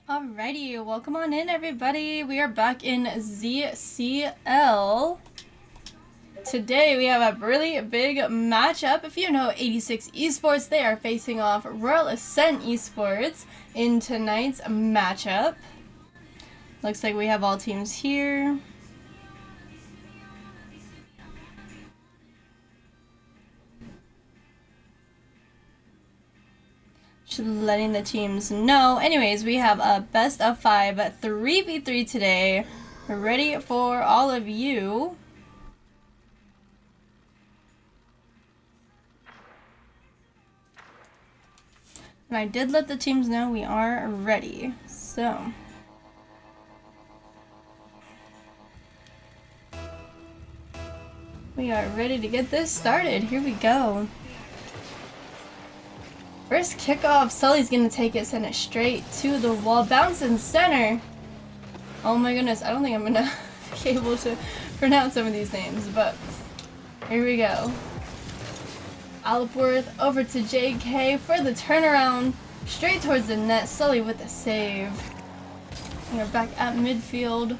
Alrighty, welcome on in everybody. We are back in ZCL. Today we have a really big matchup. If you know 86 Esports, they are facing off Royal Ascent Esports in tonight's matchup. Looks like we have all teams here. Letting the teams know. Anyways, we have a best of 5 3v3 today. We're ready for all of you. And I did let the teams know we are ready. So we are ready to get this started. Here we go. First kickoff, Sully's gonna take it, send it straight to the wall, bounce in center. Oh my goodness, I don't think I'm gonna be able to pronounce some of these names, but here we go. Alipworth over to JK for the turnaround, straight towards the net. Sully with the save. And we're back at midfield.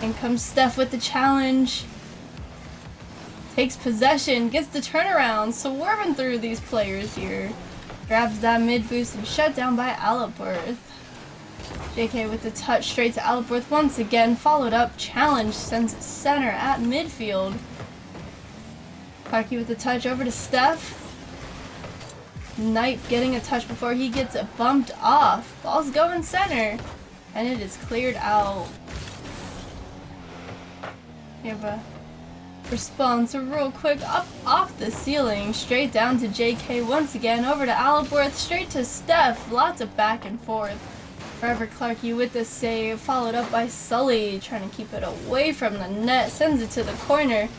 In comes Steph with the challenge. Takes possession, gets the turnaround, swerving through these players here. Grabs that mid boost and shut down by Alipworth. JK with the touch straight to Alipworth once again, followed up, challenge, sends it center at midfield. Clarky with the touch over to Steph. Knight getting a touch before he gets it bumped off. Ball's going center, and it is cleared out. We have a response real quick up off the ceiling, straight down to JK once again, over to Alipworth, straight to Steph. Lots of back and forth. Forever Clarky with the save, followed up by Sully, trying to keep it away from the net, sends it to the corner.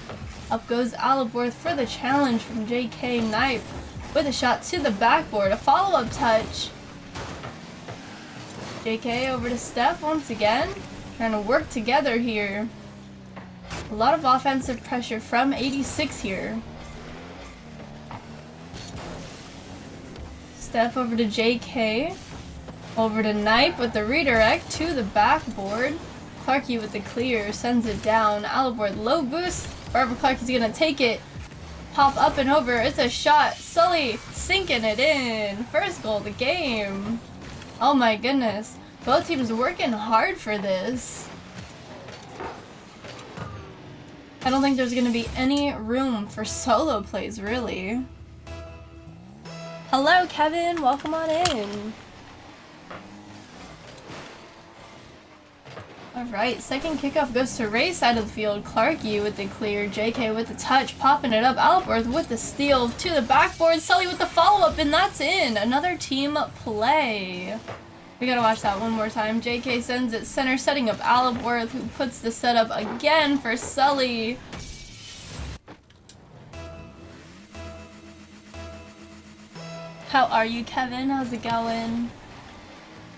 Up goes Alipworth for the challenge from JK. Knight with a shot to the backboard, a follow-up touch. JK over to Steph once again, trying to work together here. A lot of offensive pressure from 86 here. Steph over to JK. Over to Knight with the redirect to the backboard. Clarky with the clear, sends it down. Alipworth low boost. Forever Clarky's gonna take it. Pop up and over. It's a shot. Sully sinking it in. First goal of the game. Oh my goodness. Both teams working hard for this. I don't think there's gonna be any room for solo plays, really. Hello, Kevin. Welcome on in. Alright, second kickoff goes to RAE side of the field. Clarky with the clear, JK with the touch, popping it up. Alipworth with the steal to the backboard. Sully with the follow-up, and that's in. Another team play. We gotta watch that one more time. JK sends it center, setting up Alipworth, who puts the setup again for Sully. How are you, Kevin? How's it going?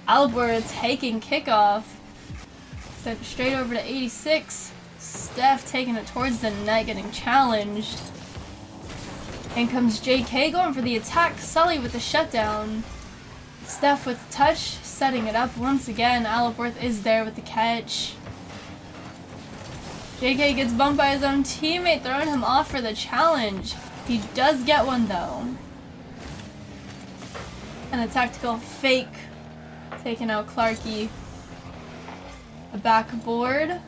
Alipworth taking kickoff. Sent it straight over to 86. Steph taking it towards the net, getting challenged. In comes JK going for the attack. Sully with the shutdown. Steph with the touch, setting it up once again. Alipworth is there with the catch. JK gets bumped by his own teammate, throwing him off for the challenge. He does get one though. And a tactical fake, taking out Clarky. A backboard.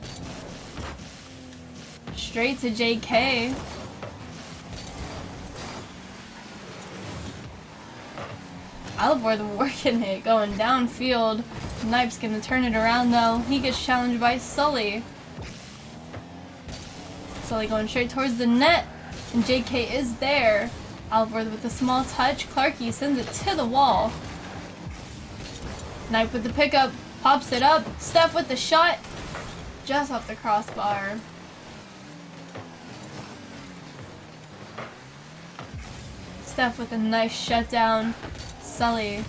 Straight to JK. Alipworth working it, going downfield. Knight's gonna turn it around though. He gets challenged by Sully. Sully going straight towards the net, and JK is there. Alipworth with a small touch. Clarky sends it to the wall. Knight with the pickup, pops it up. Steph with the shot, just off the crossbar. Steph with a nice shutdown. Sully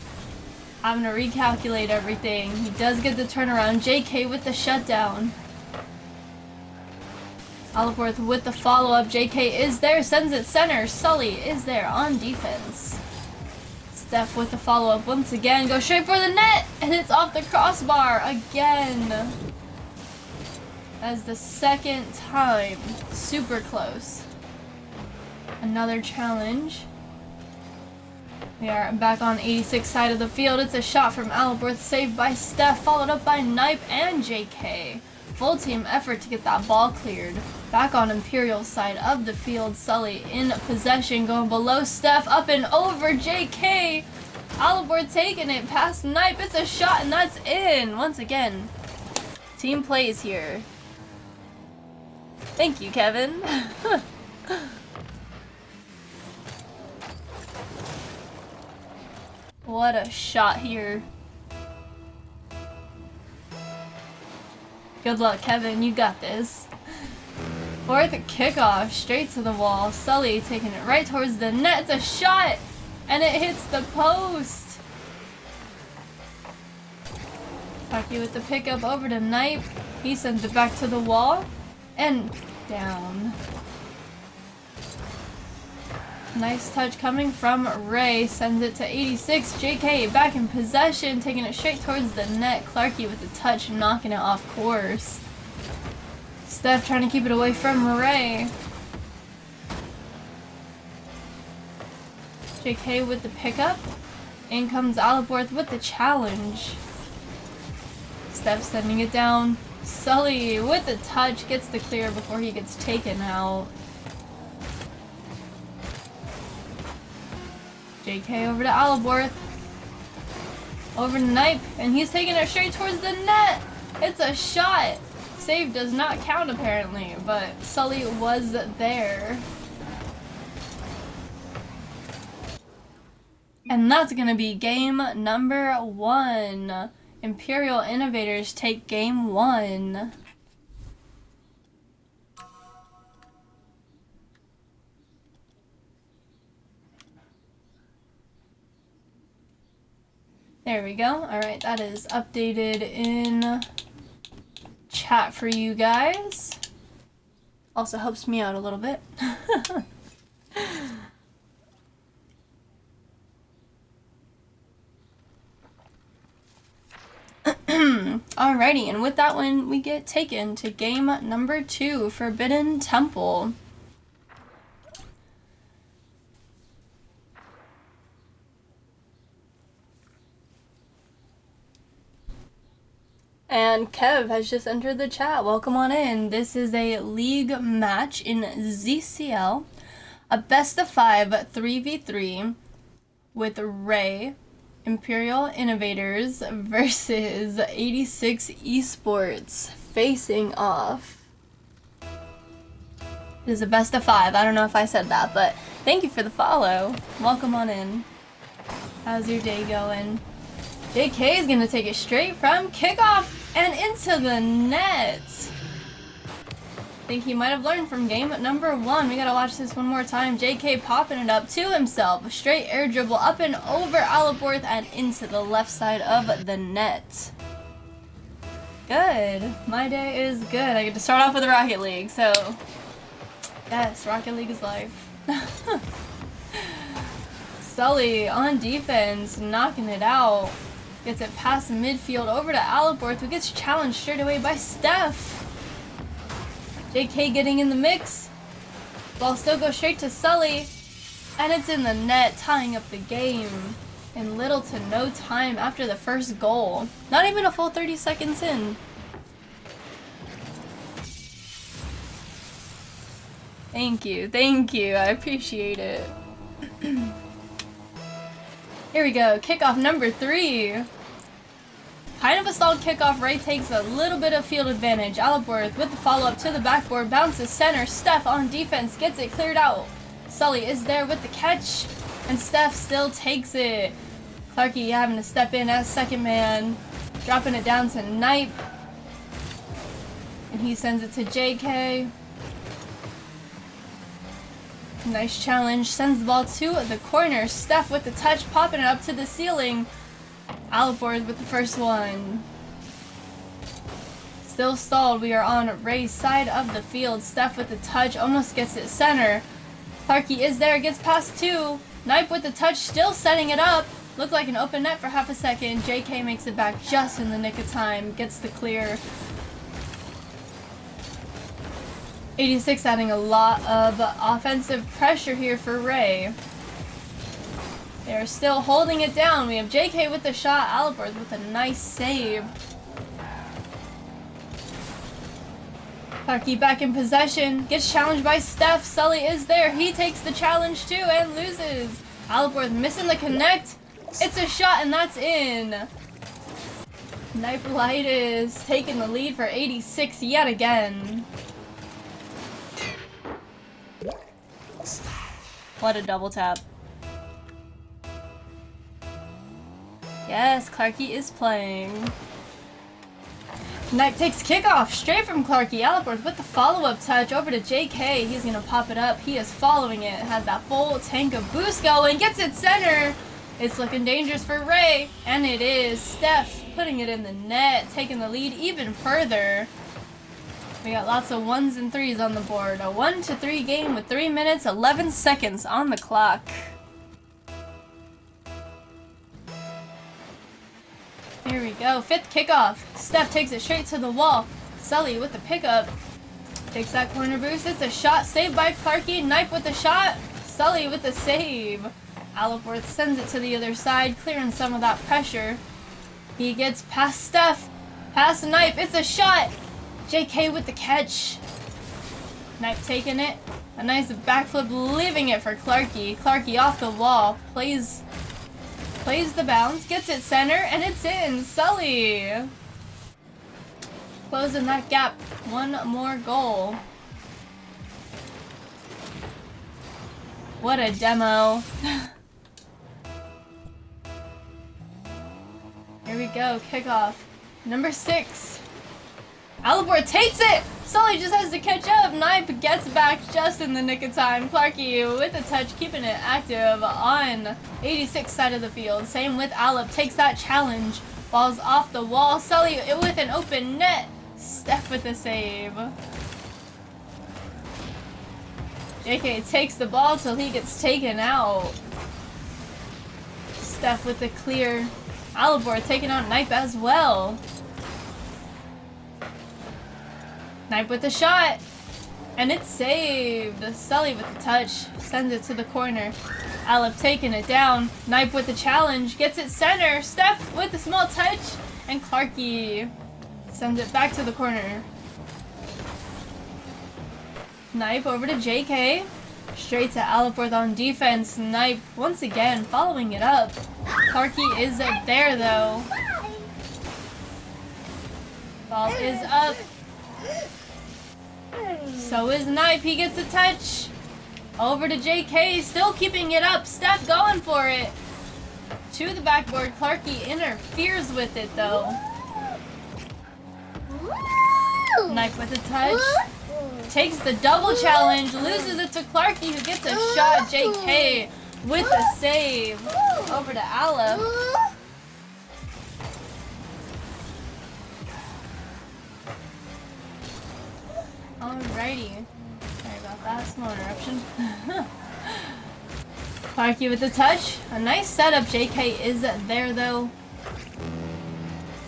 having to recalculate everything. He does get the turnaround. JK with the shutdown. Alipworth with the follow-up. JK is there, sends it center. Sully is there on defense. Steph with the follow-up once again. Go straight for the net, and it's off the crossbar again. That's the second time. Super close. Another challenge. We are back on 86 side of the field. It's a shot from Alborth, saved by Steph, followed up by Knipe and JK. Full team effort to get that ball cleared. Back on Imperial side of the field, Sully in possession, going below Steph, up and over JK. Alborth taking it past Knipe. It's a shot and that's in. Once again, team plays here. Thank you, Kevin. What a shot here. Good luck, Kevin. You got this. Fourth kickoff, straight to the wall. Sully taking it right towards the net. It's a shot, and it hits the post. Taki with the pickup over to Knipe. He sends it back to the wall, and down. Nice touch coming from RAE. Sends it to 86. JK back in possession, taking it straight towards the net. Clarky with the touch, knocking it off course. Steph trying to keep it away from RAE. JK with the pickup. In comes Alborth with the challenge. Steph sending it down. Sully with the touch, gets the clear before he gets taken out. JK over to Alborth. Over to Knipe, and he's taking it straight towards the net. It's a shot. Save does not count apparently, but Sully was there. And that's gonna be game number 1. Imperial Innovators take game 1. There we go. Alright, that is updated in chat for you guys. Also helps me out a little bit. Alrighty, and with that one, we get taken to game number 2, Forbidden Temple. And Kev has just entered the chat. Welcome on in. This is a league match in ZCL. A best of 5 3v3 with RAE, Imperial Innovators versus 86 Esports facing off. It is a best of 5. I don't know if I said that, but thank you for the follow. Welcome on in. How's your day going? JK is going to take it straight from kickoff and into the net. I think he might have learned from game number 1. We got to watch this one more time. JK popping it up to himself. A straight air dribble up and over Alborth and into the left side of the net. Good. My day is good. I get to start off with Rocket League, so yes, Rocket League is life. Sully on defense, knocking it out. Gets it past the midfield over to Alborth, who gets challenged straight away by Steph. JK getting in the mix. Ball still goes straight to Sully. And it's in the net, tying up the game in little to no time after the first goal. Not even a full 30 seconds in. Thank you, I appreciate it. Here we go, kickoff number 3. Kind of a stalled kickoff. RAE takes a little bit of field advantage. Alborth with the follow-up to the backboard, bounces center. Steph on defense, gets it cleared out. Sully is there with the catch, and Steph still takes it. Clarky having to step in as second man, dropping it down to Knipe. And he sends it to JK. Nice challenge, sends the ball to the corner. Steph with the touch, popping it up to the ceiling. Alborth with the first one. Still stalled. We are on RAE's side of the field. Steph with the touch, almost gets it center. Clarky is there, gets past 2. Knipe with the touch, still setting it up. Looked like an open net for half a second. JK makes it back just in the nick of time. Gets the clear. 86 adding a lot of offensive pressure here for RAE. They're still holding it down. We have JK with the shot. Alborth with a nice save. Clarky back in possession. Gets challenged by Steph. Sully is there. He takes the challenge too and loses. Alborth missing the connect. It's a shot and that's in. Knipe Light is taking the lead for 86 yet again. What a double tap. Yes, Clarky is playing. Knipe takes kickoff straight from Clarky. Alborth with the follow-up touch over to JK. He's gonna pop it up. He is following it. Had that full tank of boost going. Gets it center. It's looking dangerous for RAE. And it is. Steph putting it in the net. Taking the lead even further. We got lots of 1s and 3s on the board. A 1-3 game with 3 minutes, 11 seconds on the clock. Here we go. 5th kickoff. Steph takes it straight to the wall. Sully with the pickup. Takes that corner boost. It's a shot saved by Clarky. Knipe with the shot. Sully with the save. Alborth sends it to the other side, clearing some of that pressure. He gets past Steph. Past Knipe. It's a shot. JK with the catch. Knipe taking it. A nice backflip, leaving it for Clarky. Clarky off the wall. Plays the bounce, gets it center, and it's in. Sully closing that gap. One more goal. What a demo. Here we go, kickoff. Number 6. Alborth takes it! Sully just has to catch up. Knipe gets back just in the nick of time. Clarky with the touch, keeping it active on 86 side of the field. Same with Alop. Takes that challenge. Ball's off the wall. Sully with an open net. Steph with the save. JK takes the ball till he gets taken out. Steph with the clear. Alborth taking out Knipe as well. Knipe with the shot, and it's saved. Sully with the touch, sends it to the corner. Alep taking it down. Knipe with the challenge, gets it center. Steph with the small touch, and Clarky sends it back to the corner. Knipe over to JK, straight to Alborth on defense. Knipe once again following it up. Clarky is there though. Ball is up. So is Knipe. He gets a touch. Over to JK. Still keeping it up. Steph going for it. To the backboard. Clarky interferes with it though. Knipe with a touch. Takes the double challenge. Loses it to Clarky, who gets a shot. JK with the save. Over to Alep. Alrighty. Sorry about that. Small interruption. Clarky with the touch. A nice setup. JK is there though.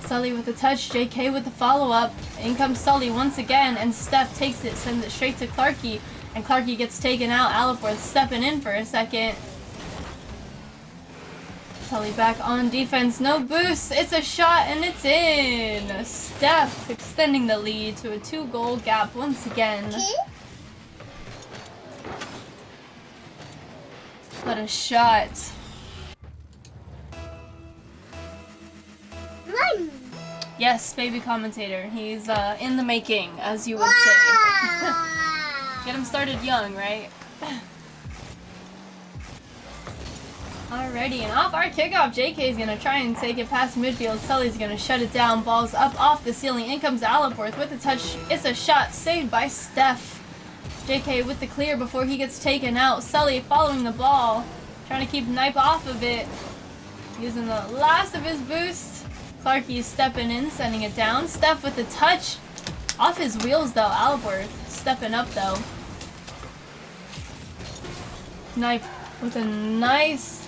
Sully with the touch. JK with the follow-up. In comes Sully once again, and Steph takes it, sends it straight to Clarky, and Clarky gets taken out. Alborth stepping in for a second. Sully back on defense. No boost. It's a shot, and it's in. Steph extending the lead to a 2-goal gap once again. What a shot. Yes, baby commentator. He's in the making, as you would say. Get him started young, right? Alrighty, and off our kickoff, JK is going to try and take it past midfield. Sully's going to shut it down. Ball's up off the ceiling. In comes Alborth with the touch. It's a shot saved by Steph. JK with the clear before he gets taken out. Sully following the ball, trying to keep Knipe off of it. Using the last of his boost. Clarky stepping in, sending it down. Steph with the touch. Off his wheels though. Alborth stepping up though. Knipe with a nice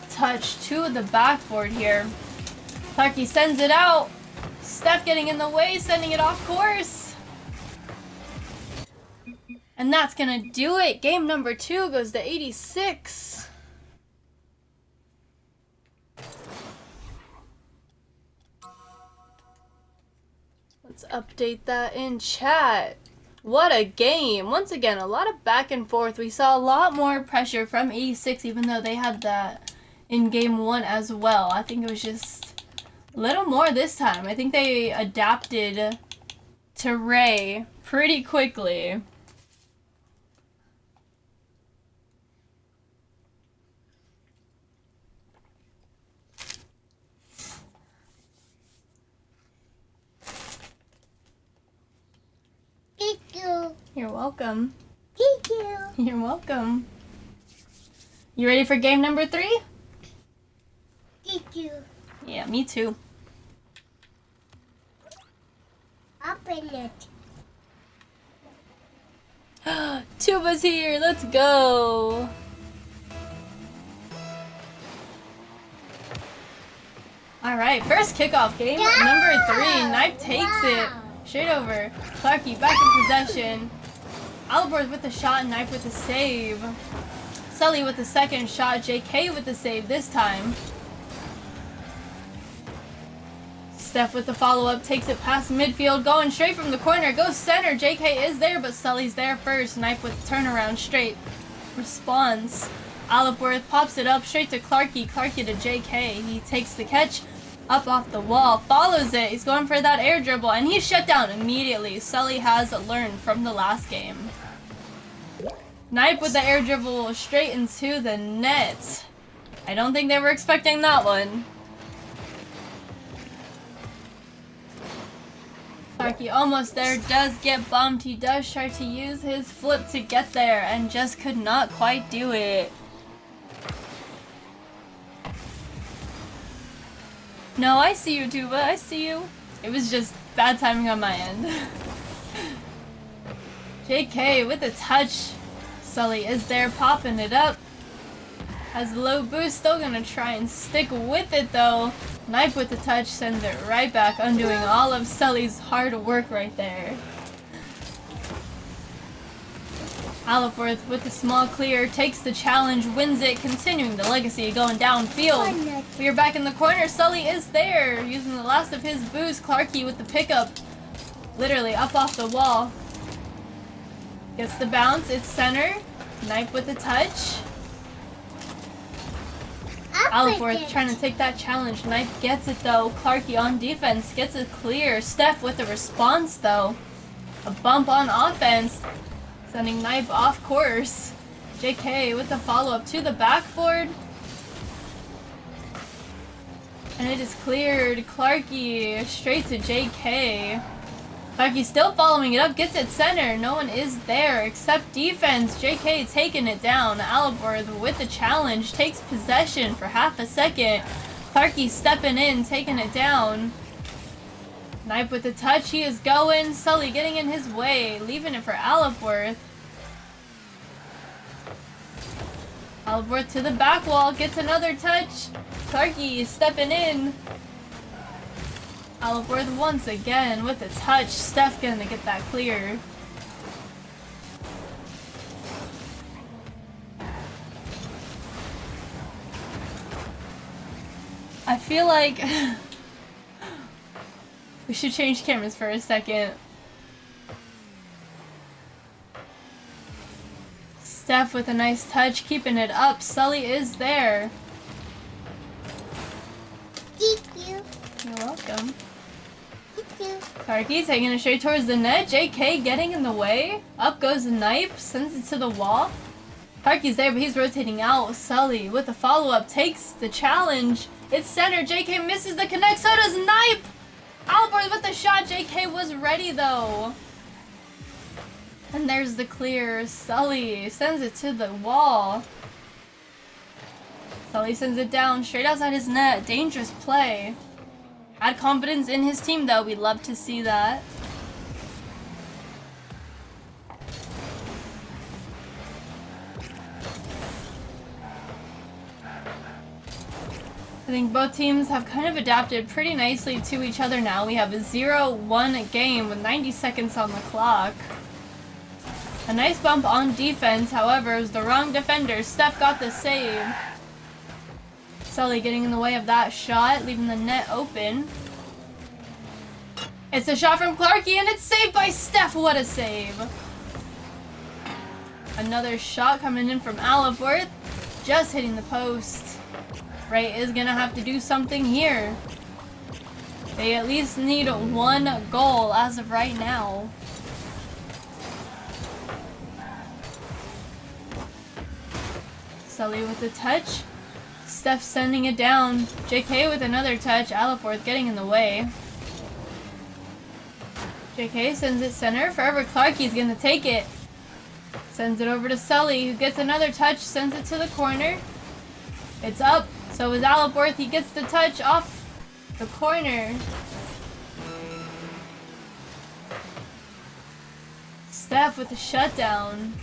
touch to the backboard here. Clarky sends it out. Steph getting in the way, sending it off course. And that's gonna do it. Game number 2 goes to 86. Let's update that in chat. What a game. Once again, a lot of back and forth. We saw a lot more pressure from 86, even though they had that in game 1 as well. I think it was just a little more this time. I think they adapted to RAE pretty quickly. Thank you. You're welcome. Thank you. You're welcome. You ready for game number 3? Thank you. Yeah, me too. Open it. Tuba's here. Let's go. Alright, first kickoff game. Number 3. Knife takes it. Straight over. Clarky back in possession. Alborz with the shot, Knife with the save. Sully with the second shot, JK with the save this time. Steph with the follow-up, takes it past midfield, going straight from the corner, goes center. JK is there, but Sully's there first. Knife with the turnaround straight. Responds. Alborz pops it up straight to Clarky. Clarky to JK. He takes the catch. Up off the wall, follows it, he's going for that air dribble, and he's shut down immediately. Sully has learned from the last game. Knife with the air dribble straight into the net. I don't think they were expecting that one. Clarky almost there, does get bumped. He does try to use his flip to get there, and just could not quite do it. No, I see you, Tuba. I see you. It was just bad timing on my end. JK with a touch. Sully is there, popping it up. Has low boost, still gonna try and stick with it though. Knife with the touch, sends it right back, undoing all of Sully's hard work right there. Alborz with the small clear, takes the challenge, wins it, continuing the legacy, going downfield. We are back in the corner, Sully is there, using the last of his boost. Clarky with the pickup, literally up off the wall. Gets the bounce, it's center. Knife with the touch. Alborz trying to take that challenge. Knife gets it though. Clarky on defense, gets it clear. Steph with the response though. A bump on offense. Sending Knife off course. JK with the follow-up to the backboard. And it is cleared. Clarky straight to JK. Clarky still following it up, gets it center. No one is there except defense. JK taking it down. Alborz with the challenge, takes possession for half a second. Clarky stepping in, taking it down. Knife with the touch, he is going. Sully getting in his way, leaving it for Alborz. Alborz to the back wall, gets another touch. Clarky stepping in. Alborz once again with a touch. Steph gonna get that clear. I feel like we should change cameras for a second. Steph with a nice touch, keeping it up. Sully is there. Thank you. You're welcome. Thank you. Clarky taking it straight towards the net. JK getting in the way. Up goes the Knife, sends it to the wall. Clarky's there, but he's rotating out. Sully with the follow-up takes the challenge. It's center. JK misses the connect. So does Knife. Alborz with the shot. JK was ready though. And there's the clear. Sully sends it to the wall. Sully sends it down straight outside his net. Dangerous play. Had confidence in his team though. We'd love to see that. I think both teams have kind of adapted pretty nicely to each other now. We have a 0-1 game with 90 seconds on the clock. A nice bump on defense, however, it was the wrong defender. Steph got the save. Sully getting in the way of that shot, leaving the net open. It's a shot from Clarky, and it's saved by Steph. What a save. Another shot coming in from Alipworth, just hitting the post. RAE is gonna have to do something here. They at least need one goal as of right now. Sully with the touch. Steph sending it down. JK with another touch. Alipworth getting in the way. JK sends it center. Forever Clarky's gonna take it. Sends it over to Sully, who gets another touch, sends it to the corner. It's up. So is Alipworth. He gets the touch off the corner. Steph with the shutdown.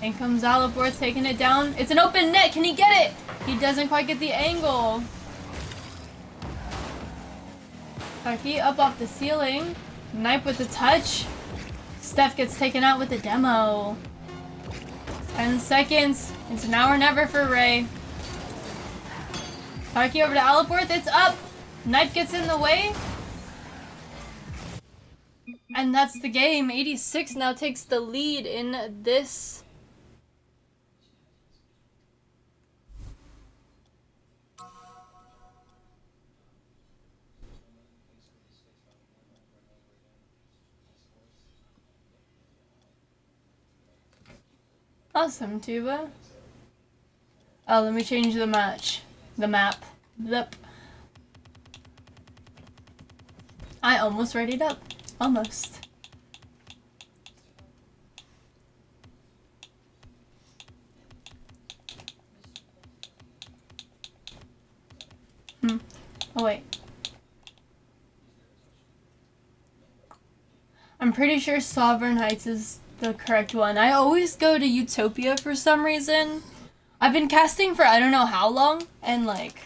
In comes Alipworth taking it down. It's an open net. Can he get it? He doesn't quite get the angle. Clarky up off the ceiling. Knipe with the touch. Steph gets taken out with the demo. 10 seconds. It's now or never for RAE. Clarky over to Alipworth. It's up. Knipe gets in the way. And that's the game. 86 now takes the lead in this. Awesome, Tuba. Oh, let me change the match. The map. Yep. I almost readied up. Almost. Oh, wait. I'm pretty sure Sovereign Heights is the correct one. I always go to Utopia for some reason. I've been casting for I don't know how long, and like,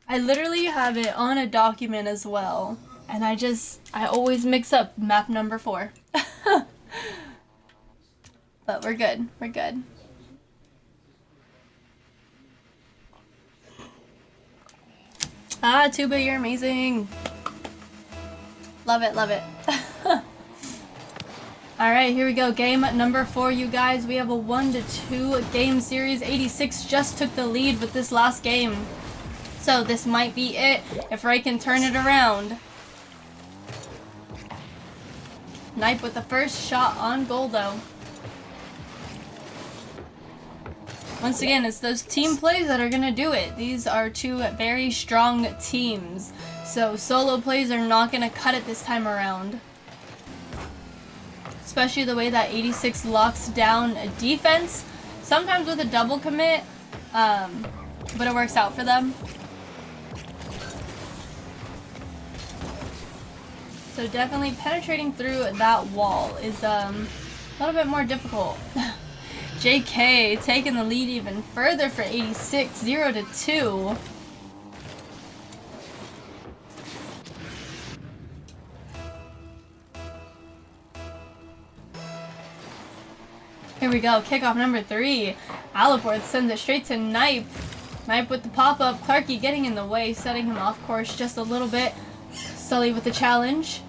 I literally have it on a document as well. And I always mix up map number 4. But we're good. We're good. Ah, Tuba, you're amazing. Love it, love it. Alright, here we go. Game number 4, you guys. We have a 1-2 game series. 86 just took the lead with this last game. So this might be it if RAE can turn it around. Knipe with the first shot on goal, though. Once again, it's those team plays that are going to do it. These are two very strong teams. So solo plays are not going to cut it this time around. Especially the way that 86 locks down a defense. Sometimes with a double commit, but it works out for them. So definitely penetrating through that wall is a little bit more difficult. JK taking the lead even further for 86, 0-2. Here we go, kickoff number 3. Alipworth sends it straight to Knipe. Knipe with the pop-up, Clarky getting in the way, setting him off course just a little bit. Sully with the challenge.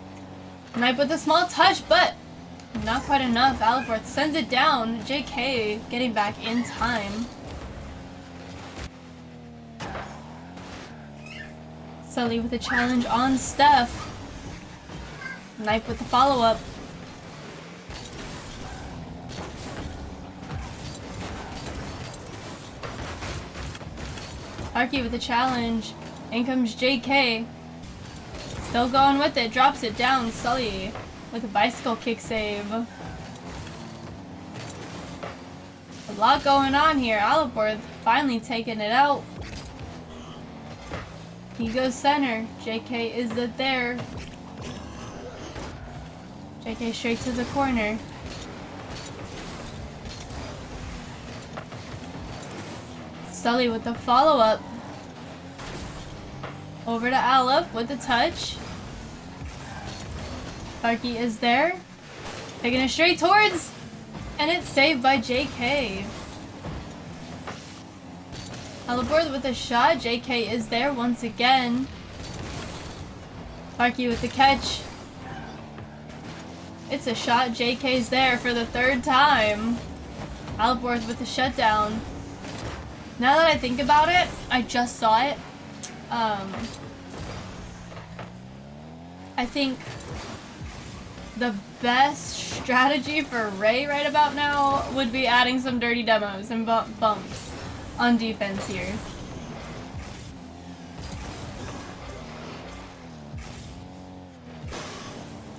Knipe with a small touch, but not quite enough. Alipworth sends it down. JK getting back in time. Sully with the challenge on Steph. Knipe with the follow-up. Clarky with the challenge. In comes JK. Still going with it, drops it down. Sully with a bicycle kick save. A lot going on here. Alipworth finally taking it out. He goes center. JK is there. JK straight to the corner. Sully with the follow-up. Over to Aleph with the touch. Clarky is there. Taking it straight towards. And it's saved by JK. Alborz with a shot. JK is there once again. Clarky with the catch. It's a shot. JK's there for the third time. Alborz with the shutdown. Now that I think about it, I just saw it. I think the best strategy for RAE right about now would be adding some dirty demos and bumps on defense here.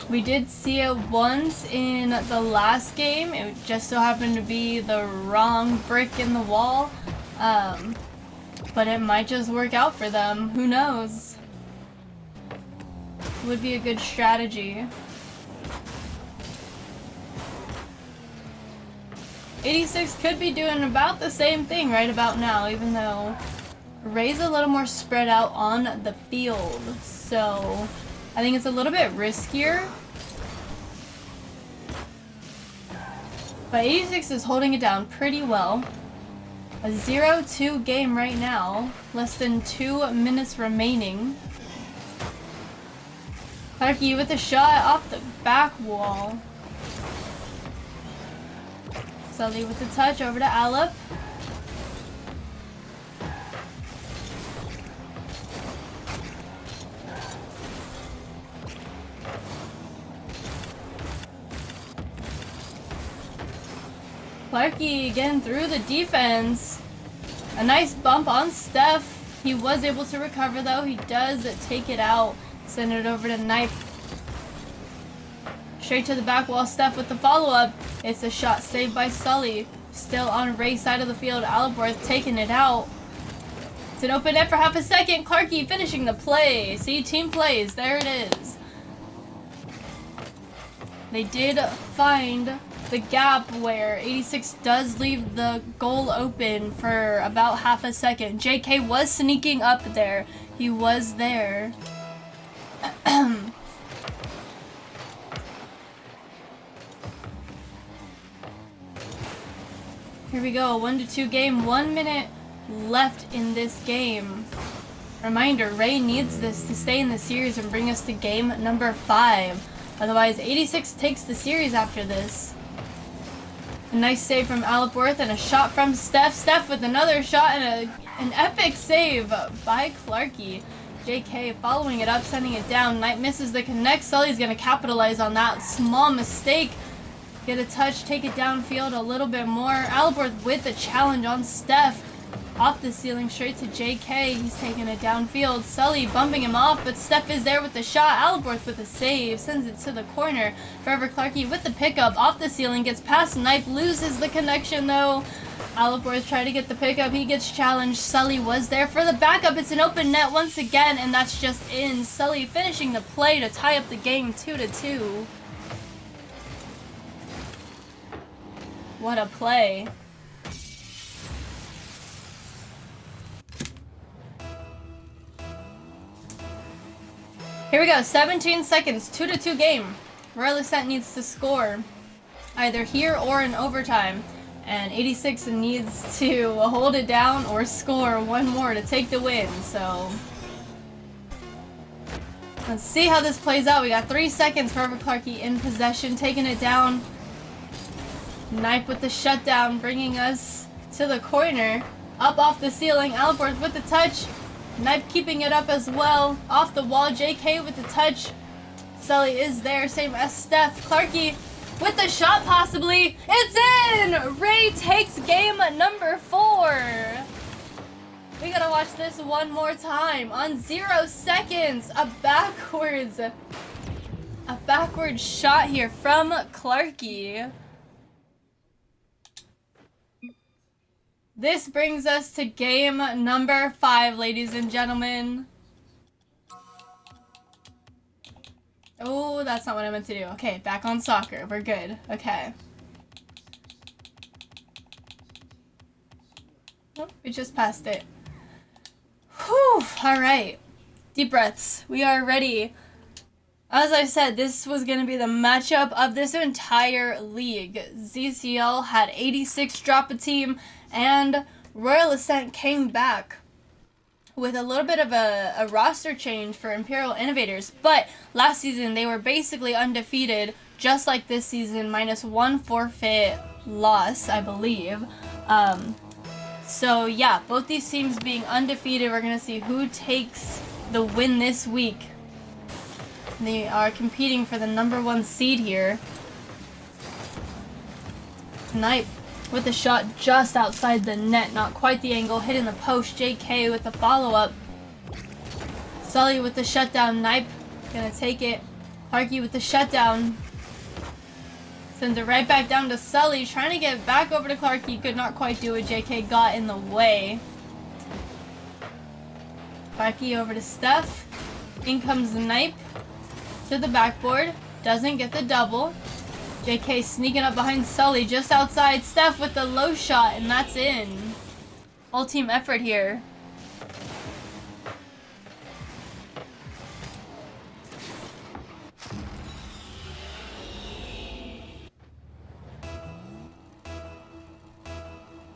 We did see it once in the last game. It just so happened to be the wrong brick in the wall. But it might just work out for them. Who knows? Would be a good strategy. 86 could be doing about the same thing right about now, even though RAE's a little more spread out on the field. So I think it's a little bit riskier. But 86 is holding it down pretty well. A 0-2 game right now. Less than 2 minutes remaining. Clarky with a shot off the back wall. Sully with the touch over to Aleph. Clarky again through the defense. A nice bump on Steph. He was able to recover though. He does take it out. Send it over to Knife. Straight to the back wall. Steph with the follow-up. It's a shot saved by Sully. Still on RAE's side of the field. Alborz taking it out. It's an open net for half a second. Clarky finishing the play. See, team plays. There it is. They did find the gap where 86 does leave the goal open for about half a second. JK was sneaking up there. He was there. Here we go, 1-2 game, 1 minute left in this game. Reminder, RAE needs this to stay in the series and bring us to game number 5. Otherwise, 86 takes the series after this. A nice save from Alborz and a shot from Steph. Steph with another shot and an epic save by Clarky. JK following it up, sending it down. Knight misses the connect. Sully's going to capitalize on that small mistake. Get a touch, take it downfield a little bit more. Alborz with the challenge on Steph. Off the ceiling, straight to JK. He's taking it downfield. Sully bumping him off, but Steph is there with the shot. Alborz with a save, sends it to the corner. Forever Clarky with the pickup. Off the ceiling, gets past Knife, loses the connection though. Alborz trying to get the pickup. He gets challenged. Sully was there for the backup. It's an open net once again, and that's just in. Sully finishing the play to tie up the game 2-2. What a play. Here we go, 17 seconds, 2-2 game. Royal Ascent needs to score either here or in overtime. And 86 needs to hold it down or score one more to take the win, so let's see how this plays out. We got 3 seconds. Forever Clarky in possession, taking it down. Knife with the shutdown, bringing us to the corner. Up off the ceiling, Alborz with the touch. Knife keeping it up as well. Off the wall, JK with the touch. Sully is there, same as Steph. Clarky with the shot possibly. It's in! RAE takes game number 4. We gotta watch this one more time. On 0 seconds, a backwards shot here from Clarky. This brings us to game number 5, ladies and gentlemen. Oh, that's not what I meant to do. Okay, back on soccer. We're good. Okay. Oh, we just passed it. Whew, alright. Deep breaths. We are ready. As I said, this was going to be the matchup of this entire league. ZCL had 86 drop a team, and Royal Ascent came back with a little bit of a roster change for Imperial Innovators. But last season, they were basically undefeated, just like this season, minus one forfeit loss, I believe. So yeah, both these teams being undefeated, we're going to see who takes the win this week. They are competing for the #1 seed here. Knight with the shot just outside the net, not quite the angle, hitting the post. JK with the follow-up. Sully with the shutdown. Knight gonna take it. Clarky with the shutdown. Sends it right back down to Sully, trying to get back over to Clarky. Could not quite do it. JK got in the way. Clarky over to Steph. In comes Knight to the backboard. Doesn't get the double. JK sneaking up behind Sully just outside. Steph with the low shot, and that's in. All team effort here.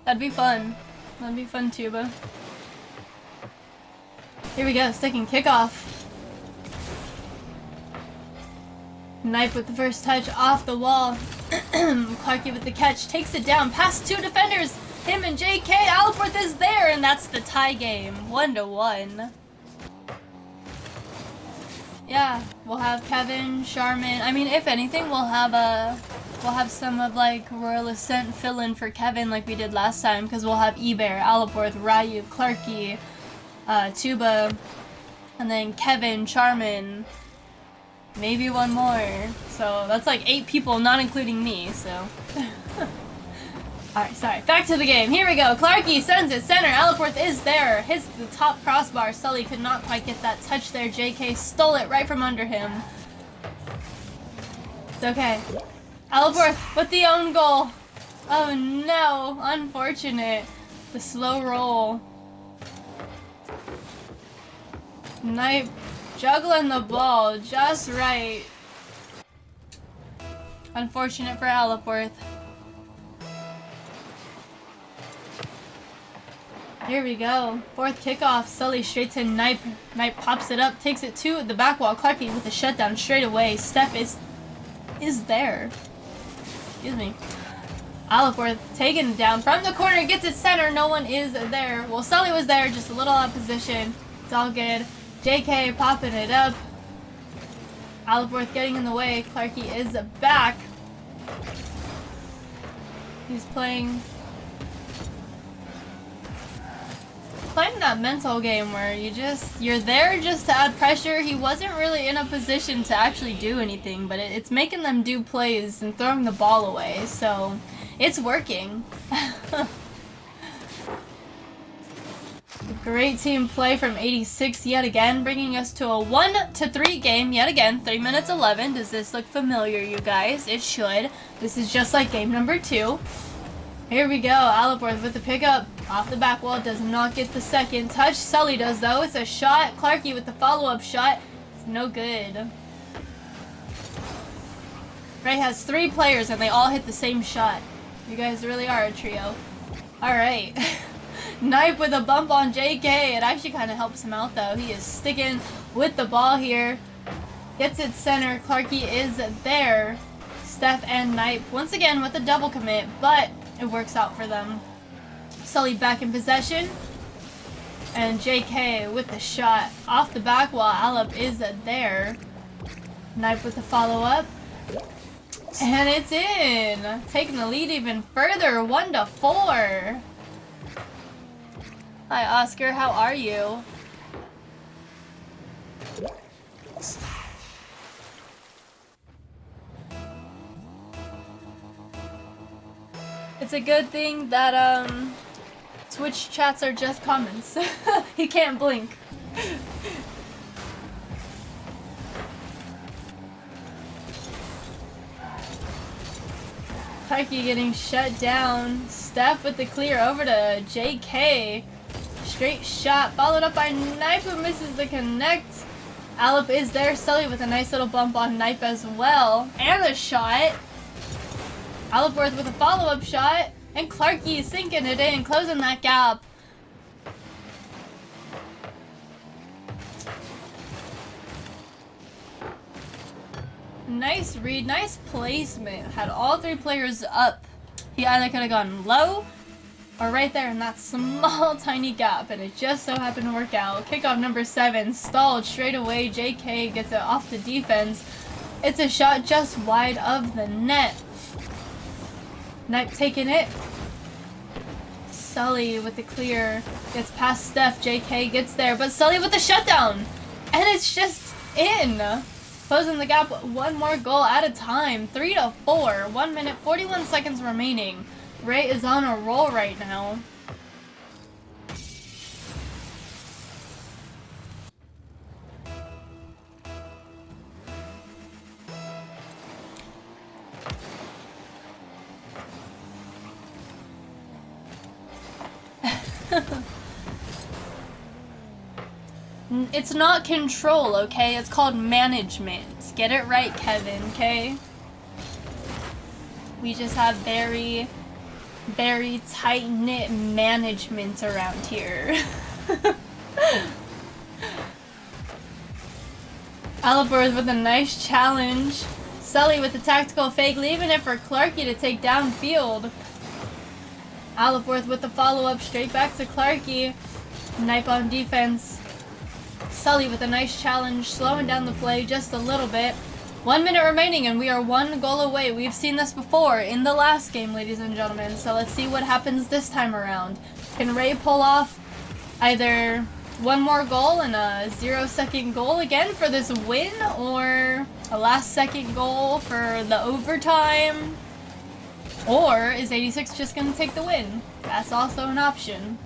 That'd be fun. That'd be fun, Tuba. Here we go, second kickoff. Knife with the first touch off the wall. Clarky with the catch, takes it down past two defenders. Him and JK. Alforth is there, and that's the tie game. 1-1. Yeah, we'll have Kevin, Charmin. I mean, if anything, we'll have some of like Royal Ascent fill in for Kevin like we did last time, because we'll have Ebear, Alforth, Ryu, Clarky, Tuba, and then Kevin, Charmin. Maybe one more. So that's like 8 people, not including me, so. Alright, sorry. Back to the game. Here we go. Clarky sends it center. Alforth is there. Hits the top crossbar. Sully could not quite get that touch there. JK stole it right from under him. It's okay. Alforth with the own goal. Oh no. Unfortunate. The slow roll. Knight juggling the ball just right. Unfortunate for Alforth. Here we go. Fourth kickoff. Sully straight to Knight. Knight pops it up, takes it to the back wall. Clarky with the shutdown straight away. Steph is there. Excuse me. Alforth taking it down from the corner, gets it center. No one is there. Well, Sully was there, just a little out of position. It's all good. JK popping it up. Alforth getting in the way. Clarky is back. He's playing that mental game where you're there just to add pressure. He wasn't really in a position to actually do anything, but it's making them do plays and throwing the ball away, so it's working. Great team play from 86 yet again, bringing us to a 1-3 game yet again. 3 minutes 11. Does this look familiar, you guys? It should. This is just like game number 2. Here we go. Alforth with the pickup off the back wall. Does not get the second touch. Sully does, though. It's a shot. Clarky with the follow-up shot. It's no good. Ray has 3 players, and they all hit the same shot. You guys really are a trio. Alright. Knife with a bump on JK. It actually kind of helps him out, though. He is sticking with the ball here. Gets it center. Clarky is there. Steph and Knife once again with a double commit, but it works out for them. Sully back in possession. And JK with the shot off the back wall. Alep is there. Knife with the follow-up. And it's in. Taking the lead even further. 1-4. Hi, Oscar. How are you? It's a good thing that Twitch chats are just comments. He can't blink. Clarky getting shut down. Steph with the clear over to JK. straight shot, followed up by Knipe, who misses the connect. Alep is there, Sully with a nice little bump on Knipe as well, and a shot. Alipworth with a follow-up shot, and Clarky sinking it in, closing that gap. Nice read, nice placement. Had all three players up. He either could have gone low or right there in that small, tiny gap, and it just so happened to work out. Kickoff number 7, stalled straight away. JK gets it off the defense. It's a shot just wide of the net. Knipe taking it. Sully with the clear. Gets past Steph. JK gets there, but Sully with the shutdown. And it's just in. Closing the gap one more goal at a time. 3-4. 1 minute, 41 seconds remaining. RAE is on a roll right now. It's not control, okay? It's called management. Get it right, Kevin, okay? We just have very, very tight-knit management around here. Alipworth with a nice challenge. Sully with the tactical fake, leaving it for Clarky to take downfield. Alipworth with the follow-up, straight back to Clarky. Knipe on defense. Sully with a nice challenge, slowing down the play just a little bit. 1 minute remaining and we are 1 goal away. We've seen this before in the last game, ladies and gentlemen. So let's see what happens this time around. Can RAE pull off either one more goal and a 0-second goal again for this win, or a last-second goal for the overtime? Or is 86 just going to take the win? That's also an option.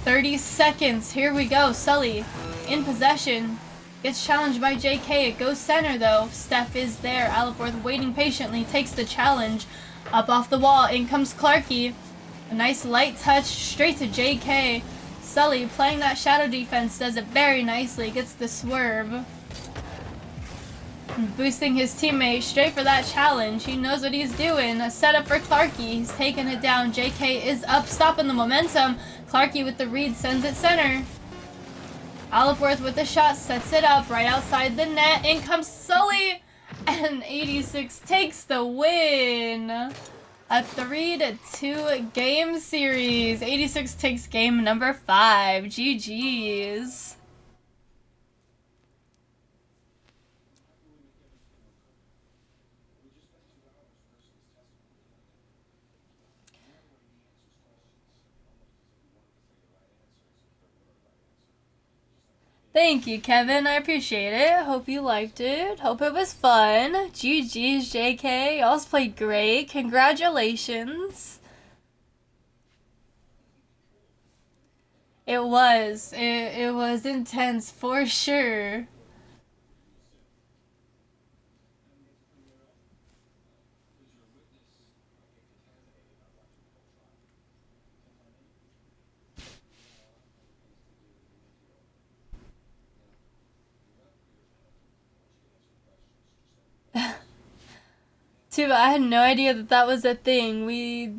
30 seconds. Here we go. Sully in possession. Gets challenged by JK. It goes center though. Steph is there. Alipworth waiting patiently. Takes the challenge. Up off the wall. In comes Clarky. A nice light touch straight to JK. Sully playing that shadow defense. Does it very nicely. Gets the swerve. Boosting his teammate straight for that challenge. He knows what he's doing. A setup for Clarky. He's taking it down. JK is up, stopping the momentum. Clarky with the read sends it center. Alipworth with the shot sets it up right outside the net. In comes Sully, and 86 takes the win. A 3-2 game series. 86 takes game number 5. GG's. Thank you, Kevin. I appreciate it. Hope you liked it. Hope it was fun. GG's, JK. Y'all's played great. Congratulations. It was. It was intense for sure. Too, I had no idea that that was a thing. We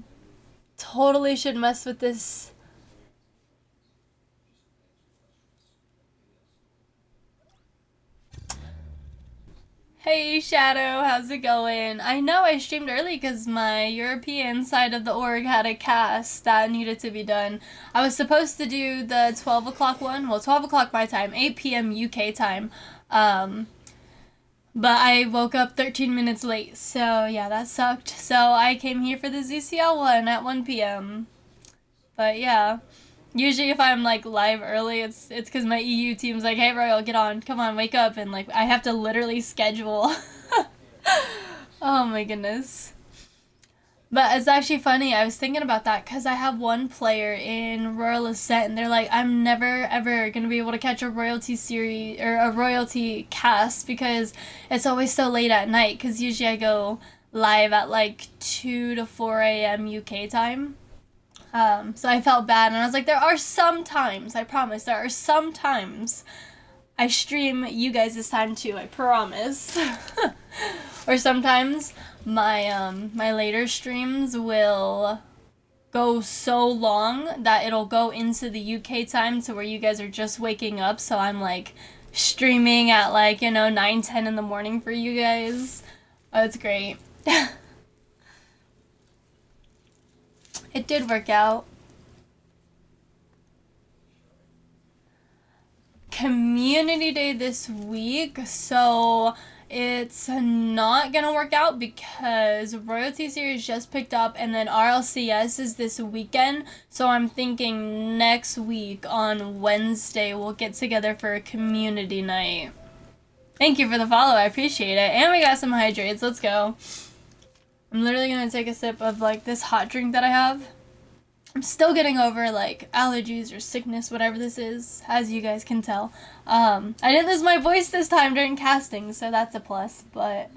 totally should mess with this. Hey Shadow, how's it going? I know I streamed early because my European side of the org had a cast that needed to be done. I was supposed to do the 12 o'clock one, well 12 o'clock my time, 8 p.m. UK time. But I woke up 13 minutes late, so yeah, that sucked. So I came here for the ZCL one at 1 p.m. But yeah, usually if I'm like live early, it's because my EU team's like, hey Royal, get on, come on, wake up, and like I have to literally schedule. Oh my goodness. But it's actually funny, I was thinking about that because I have one player in Royal Ascent and they're like, I'm never ever going to be able to catch a RoyalT series or a RoyalT cast because it's always so late at night, because usually I go live at like 2 to 4 a.m. UK time. So I felt bad, and I was like, there are some times, I promise, there are some times I stream you guys this time too, I promise. Or sometimes my later streams will go so long that it'll go into the UK time to where you guys are just waking up, so I'm like streaming at like, 9, 10 in the morning for you guys. Oh, it's great. It did work out. Community day this week, so it's not gonna work out because RoyalT series just picked up, and then RLCS is this weekend, so I'm thinking next week on Wednesday we'll get together for a community night. Thank you for the follow, I appreciate it. And we got some hydrates, let's go. I'm literally gonna take a sip of like this hot drink that I have. I'm still getting over like allergies or sickness, whatever this is, as you guys can tell. I didn't lose my voice this time during casting, so that's a plus, but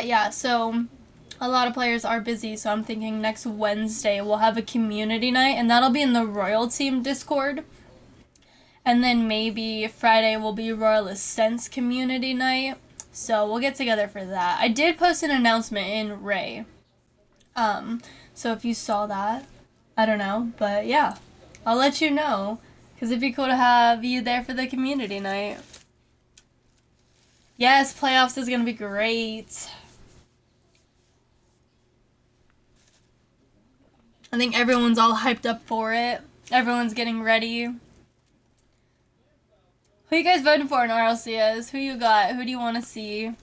yeah, so a lot of players are busy, so I'm thinking next Wednesday we'll have a community night, and that'll be in the Royal Team Discord. And then maybe Friday will be Royal Ascent's community night, so we'll get together for that. I did post an announcement in RAE. So if you saw that, I don't know, but yeah, I'll let you know, because it'd be cool to have you there for the community night. Yes, playoffs is gonna be great. I think everyone's all hyped up for it. Everyone's getting ready. Who you guys voting for in RLCS? Who you got? Who do you want to see?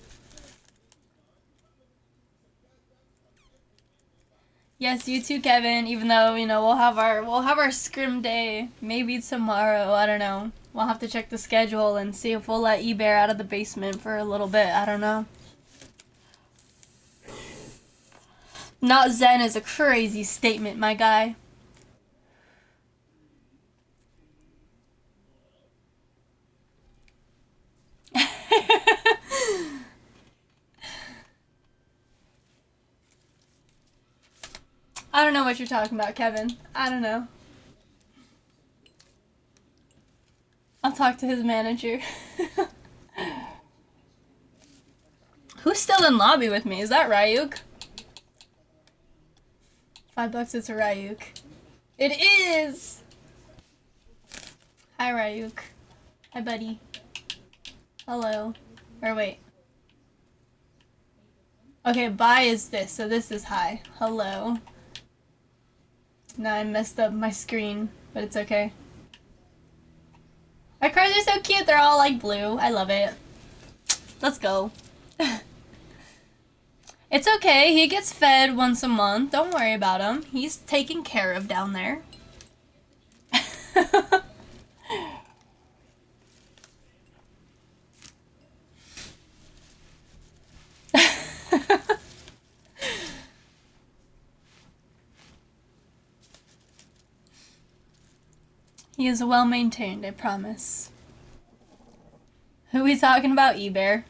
Yes, you too, Kevin. Even though, we'll have our scrim day maybe tomorrow. I don't know. We'll have to check the schedule and see if we'll let eBear out of the basement for a little bit. I don't know. Not Zen is a crazy statement, my guy. I don't know what you're talking about, Kevin. I don't know. I'll talk to his manager. Who's still in lobby with me? Is that Ryuk? $5, it's a Ryuk. It is! Hi, Ryuk. Hi, buddy. Hello. Or wait. Okay, bye is this, so this is hi. Hello. Now I messed up my screen, but it's okay. Our cars are so cute, they're all like blue. I love it. Let's go. It's okay, he gets fed once a month. Don't worry about him. He's taken care of down there. He is well maintained, I promise. Who are we talking about? eBear.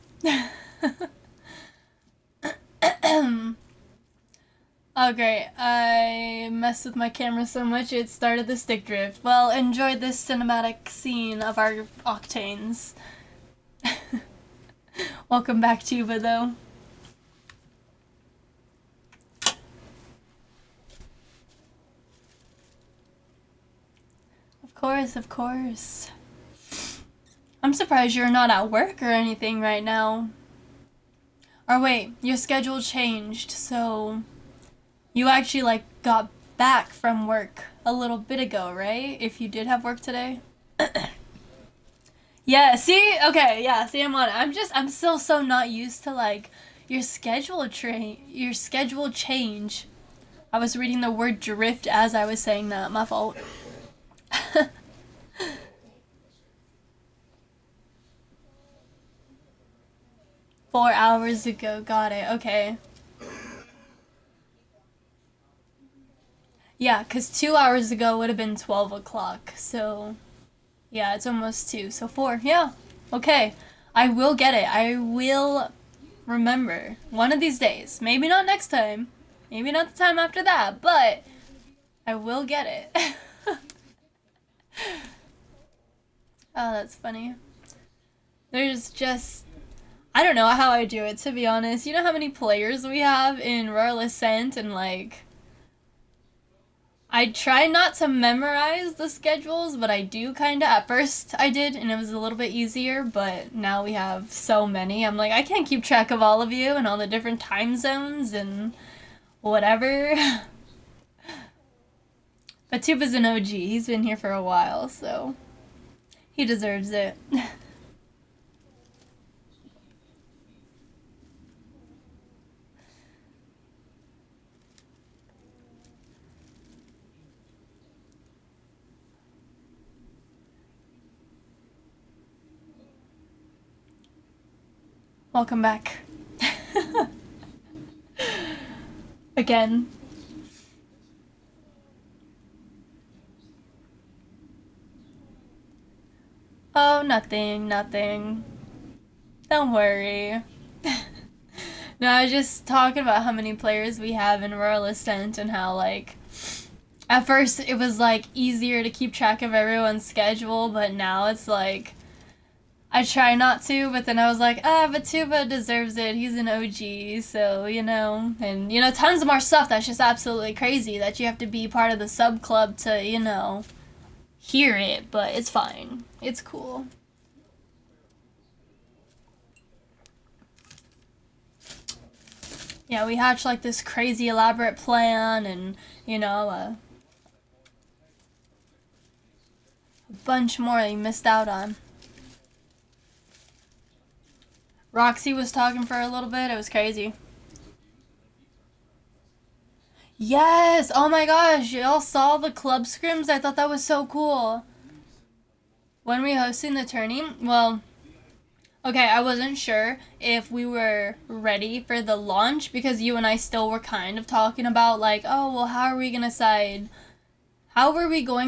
Oh great, I messed with my camera so much it started the stick drift. Well, enjoy this cinematic scene of our octanes. Welcome back, Tuba, though. Of course, of course. I'm surprised you're not at work or anything right now. Or wait, your schedule changed, so you actually like got back from work a little bit ago, right? If you did have work today. Yeah, see? Okay, yeah, see, I'm on it. I'm still so not used to like your schedule change. I was reading the word drift as I was saying that, my fault. 4 hours ago, got it, okay. Yeah, because 2 hours ago would have been 12 o'clock, so yeah, it's almost 2, so 4, yeah, okay. I will get it, I will remember one of these days, maybe not next time, Maybe not the time after that, but I will get it. Oh, that's funny. There's just... I don't know how I do it, to be honest. You know how many players we have in Royal Ascent, and like... I try not to memorize the schedules, but I do kinda. At first I did, and it was a little bit easier, but now we have so many. I'm like, I can't keep track of all of you and all the different time zones and whatever. But Tuba's an OG. He's been here for a while, so he deserves it. Welcome back. Again. Oh, nothing, nothing. Don't worry. No, I was just talking about how many players we have in Royal Ascent and how, like, at first it was, like, easier to keep track of everyone's schedule, but now it's, like, I try not to, but then I was like, but Tuba deserves it. He's an OG, so, you know. And, you know, tons more stuff that's just absolutely crazy that you have to be part of the sub club to, you know, hear it, but it's fine. It's cool. Yeah, we hatched like this crazy elaborate plan and, you know, a bunch more that you missed out on. Roxy was talking for a little bit. It was crazy. Yes! Oh my gosh, y'all saw the club scrims? I thought that was so cool. When we hosting the tourney? Well, okay, I wasn't sure if we were ready for the launch because you and I still were kind of talking about like, oh, well, how are we going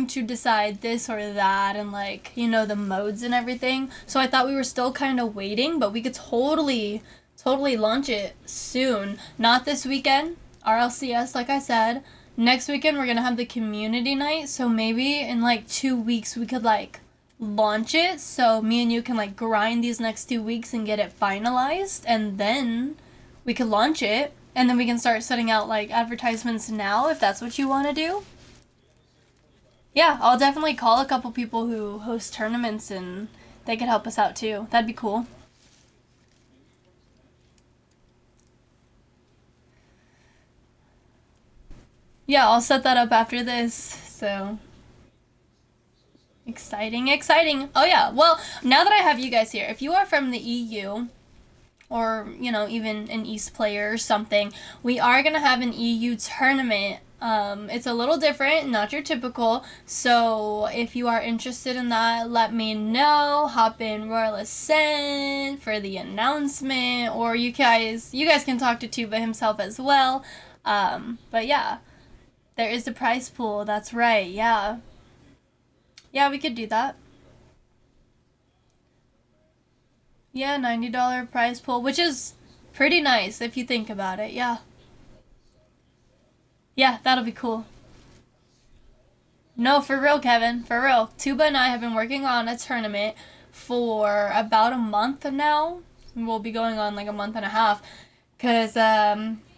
to decide this or that and like, you know, the modes and everything. So I thought we were still kind of waiting, but we could totally launch it soon. Not this weekend, RLCS, like I said. Next weekend we're going to have the community night, so maybe in like 2 weeks we could like launch it, so me and you can like grind these next 2 weeks and get it finalized, and then we could launch it, and then we can start setting out like advertisements now if that's what you want to do. Yeah, I'll definitely call a couple people who host tournaments and they could help us out too. That'd be cool. Yeah, I'll set that up after this, so... Exciting, exciting. Oh yeah, well, now that I have you guys here, if you are from the EU, or, you know, even an East player or something, we are going to have an EU tournament. It's a little different, not your typical, so if you are interested in that, let me know. Hop in Royal Ascent for the announcement, or you guys can talk to Tuba himself as well. But yeah, there is a prize pool, that's right, yeah. Yeah, we could do that. Yeah, $90 prize pool, which is pretty nice if you think about it, yeah. Yeah, that'll be cool. No, for real, Kevin, for real. Tuba and I have been working on a tournament for about a month now. We'll be going on like a month and a half. Because,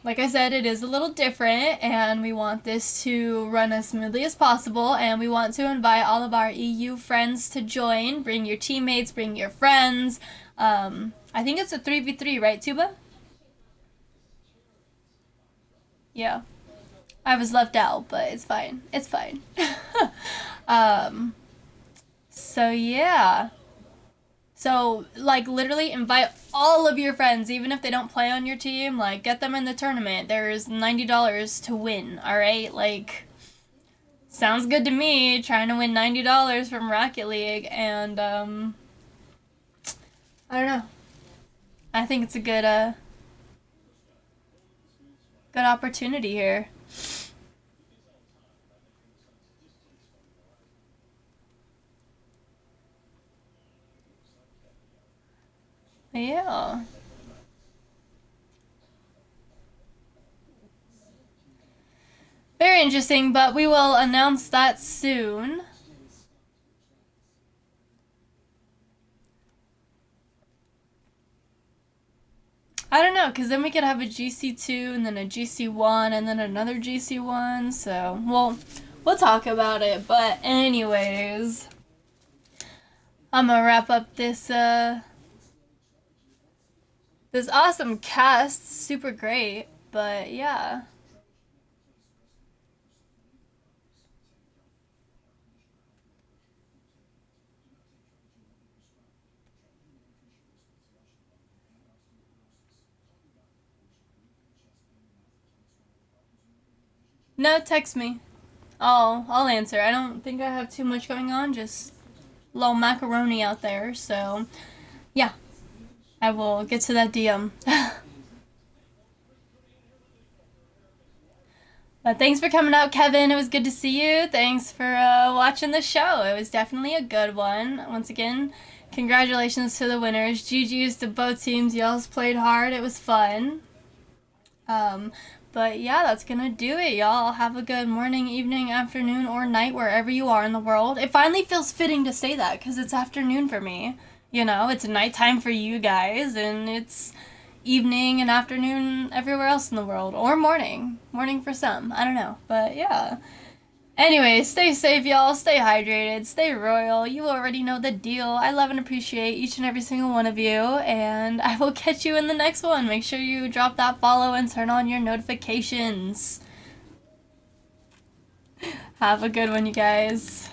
like I said, it is a little different, and we want this to run as smoothly as possible, and we want to invite all of our EU friends to join. Bring your teammates, bring your friends. I think it's a 3v3, right, Tuba? Yeah. I was left out, but it's fine. It's fine. So yeah. So, like, literally invite all of your friends, even if they don't play on your team. Like, get them in the tournament. There's $90 to win, alright? Like, sounds good to me. Trying to win $90 from Rocket League, and, I don't know. I think it's a good opportunity here. Yeah. very interesting, but we will announce that soon. I don't know, because then we could have a GC2 and then a GC1 and then another GC1, so we'll talk about it. But anyways, I'm gonna wrap up this this awesome cast. Super great, but yeah. No, text me. I'll answer. I don't think I have too much going on, just little macaroni out there, so yeah. I will get to that DM. But thanks for coming out, Kevin. It was good to see you. Thanks for watching the show. It was definitely a good one. Once again, congratulations to the winners. GG's to both teams. Y'all played hard. It was fun. But yeah, that's gonna do it, y'all. Have a good morning, evening, afternoon, or night wherever you are in the world. It finally feels fitting to say that because it's afternoon for me. You know, it's nighttime for you guys, and it's evening and afternoon everywhere else in the world. Or morning. Morning for some. I don't know. But yeah. Anyway, stay safe, y'all. Stay hydrated. Stay royal. You already know the deal. I love and appreciate each and every single one of you. And I will catch you in the next one. Make sure you drop that follow and turn on your notifications. Have a good one, you guys.